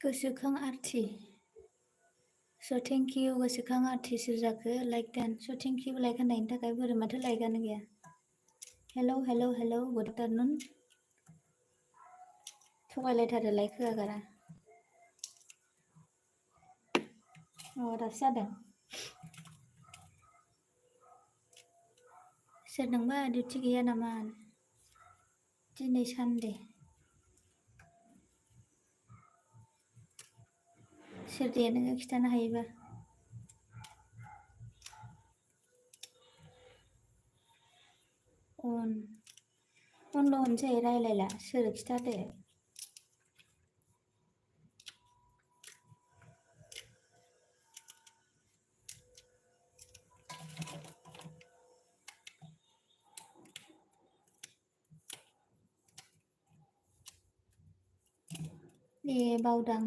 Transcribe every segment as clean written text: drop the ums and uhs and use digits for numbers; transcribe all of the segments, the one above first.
गोसोखां आरथि स' thank you गोसोखां आरथि सोर जाखो लाइक दान स' थेंक इउ लाइक होनायनि थाखाय बोरै माथो लाइकआनो गैया hello hello hello good afternoon थगायलायथारो लाइक होआगारा दासो जादों सोरनोंबा डिउटि गैया नामा दिनै सानडे सोर दे नोङो खिथानो हायोबा उनल' होनसै रायलायला सोर खिथादो ए बावदां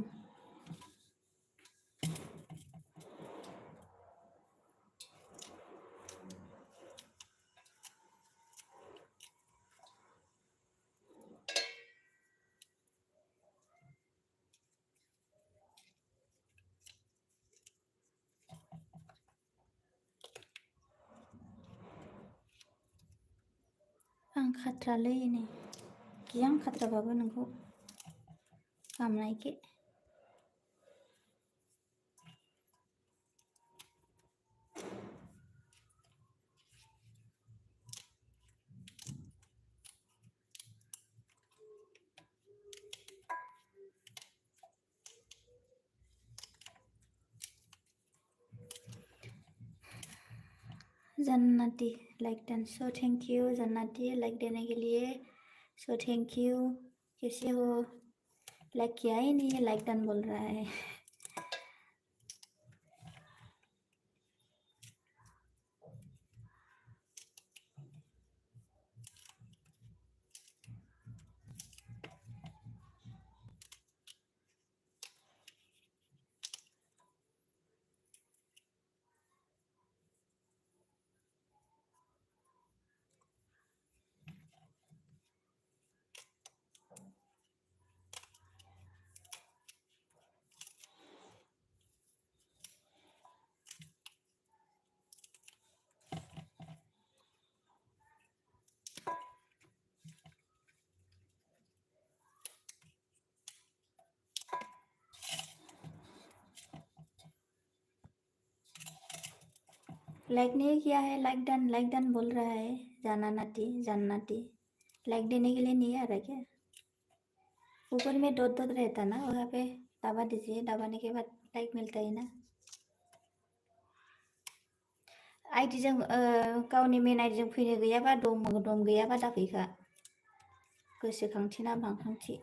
आं खाथ्रालै नै गियां खाथ्राबाबो नोंखौ खामनायखे जन्नती like done so thank you जन्नती लाइक देने के लिए सो थैंक यू कैसे हो लाइक किया ही नहीं है लाइक डन बोल रहा है लाइक नहीं किया है लाइक डन बोल रहा है जन्नती जन्नती लाइक देने के लिए नहीं आ रहा क्या ऊपर में डॉट डॉट रहता ना वहाँ पे दबा दीजिए दबाने के बाद लाइक मिलता है ना आइडिजों गावनि मेन आइडिजों फैनो गैयाबा दम गैयाबा दाफैखा गोसोखांथि ना बांखांथि